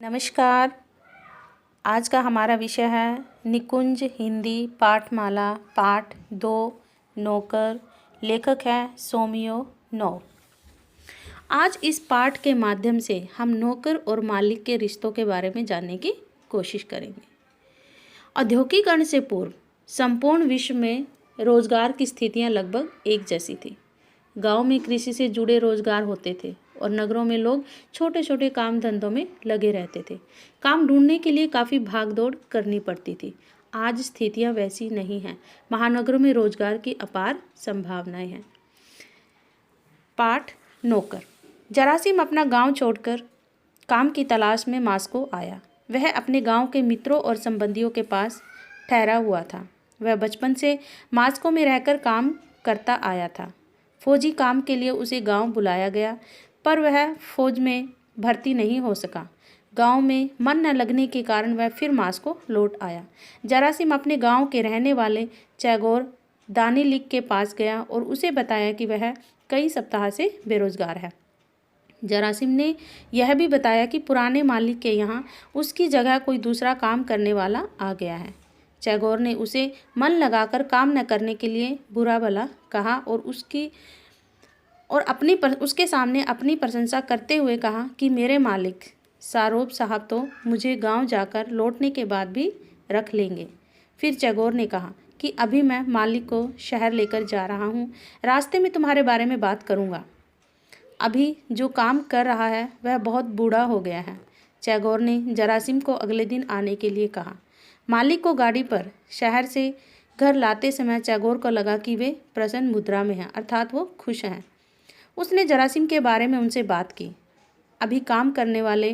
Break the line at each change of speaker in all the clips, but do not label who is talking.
नमस्कार। आज का हमारा विषय है निकुंज हिंदी पाठमाला पाठ 2 नौकर। लेखक है सोमियो नौ। आज इस पाठ के माध्यम से हम नौकर और मालिक के रिश्तों के बारे में जानने की कोशिश करेंगे। औद्योगिकीकरण से पूर्व संपूर्ण विश्व में रोजगार की स्थितियां लगभग एक जैसी थी। गांव में कृषि से जुड़े रोजगार होते थे और नगरों में लोग छोटे छोटे काम धंधों में लगे रहते थे। काम ढूंढने के लिए काफ़ी भागदौड़ करनी पड़ती थी। आज स्थितियां वैसी नहीं हैं। महानगरों में रोजगार की अपार संभावनाएं हैं। पाठ नौकर। जरासीम अपना गांव छोड़कर काम की तलाश में मास्को आया। वह अपने गांव के मित्रों और संबंधियों के पास ठहरा हुआ था। वह बचपन से मास्को में रहकर काम करता आया था। फौजी काम के लिए उसे गांव बुलाया गया, पर वह फौज में भर्ती नहीं हो सका। गांव में मन न लगने के कारण वह फिर मास्को लौट आया। जरासीम अपने गांव के रहने वाले चैगोर दानिलिक के पास गया और उसे बताया कि वह कई सप्ताह से बेरोजगार है। जरासीम ने यह भी बताया कि पुराने मालिक के यहाँ उसकी जगह कोई दूसरा काम करने वाला आ गया है। चैगोर ने उसे मन लगाकर काम न करने के लिए बुरा भला कहा और उसके सामने अपनी प्रशंसा करते हुए कहा कि मेरे मालिक सारोब साहब तो मुझे गांव जाकर लौटने के बाद भी रख लेंगे। फिर चैगोर ने कहा कि अभी मैं मालिक को शहर लेकर जा रहा हूँ, रास्ते में तुम्हारे बारे में बात करूँगा। अभी जो काम कर रहा है वह बहुत बूढ़ा हो गया है। चैगोर ने जरासीम को अगले दिन आने के लिए कहा। मालिक को गाड़ी पर शहर से घर लाते समय चैगोर को लगा कि वे प्रसन्न मुद्रा में हैं, अर्थात वो खुश हैं। उसने जरासीम के बारे में उनसे बात की। अभी काम करने वाले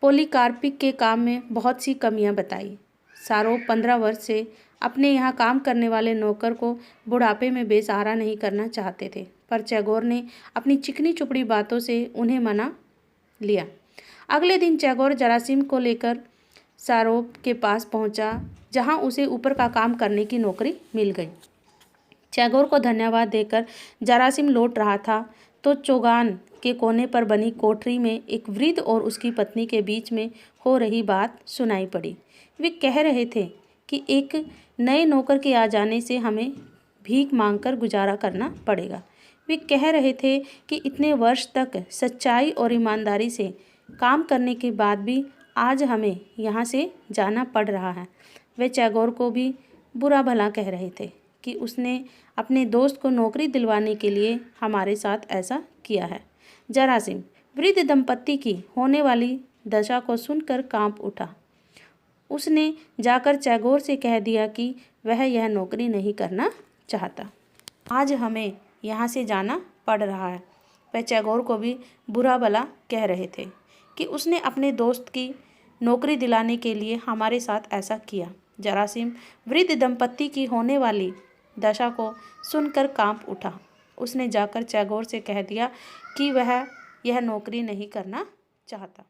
पोलीकार्पिक के काम में बहुत सी कमियां बताई। सारोब 15 वर्ष से अपने यहाँ काम करने वाले नौकर को बुढ़ापे में बेसहारा नहीं करना चाहते थे, पर चैगोर ने अपनी चिकनी चुपड़ी बातों से उन्हें मना लिया। अगले दिन चैगोर जरासीम को लेकर सारोब के पास पहुंचा, जहां उसे ऊपर का काम करने की नौकरी मिल गई। चैगोर को धन्यवाद देकर जरासीम लौट रहा था तो चोगान के कोने पर बनी कोठरी में एक वृद्ध और उसकी पत्नी के बीच में हो रही बात सुनाई पड़ी। वे कह रहे थे कि एक नए नौकर के आ जाने से हमें भीख मांगकर गुजारा करना पड़ेगा। वे कह रहे थे कि इतने वर्ष तक सच्चाई और ईमानदारी से काम करने के बाद भी आज हमें यहाँ से जाना पड़ रहा है। वे चैगोर को भी बुरा भला कह रहे थे कि उसने अपने दोस्त को नौकरी दिलवाने के लिए हमारे साथ ऐसा किया है। जरासीम वृद्ध दंपत्ति की होने वाली दशा को सुनकर कांप उठा। उसने जाकर चैगोर से कह दिया कि वह यह नौकरी नहीं करना चाहता। आज हमें यहाँ से जाना पड़ रहा है। वह चैगोर को भी बुरा भला कह रहे थे कि उसने अपने दोस्त की नौकरी दिलाने के लिए हमारे साथ ऐसा किया। जरासीम वृद्ध दंपत्ति की होने वाली दशा को सुनकर कांप उठा। उसने जाकर चैगोर से कह दिया कि वह यह नौकरी नहीं करना चाहता।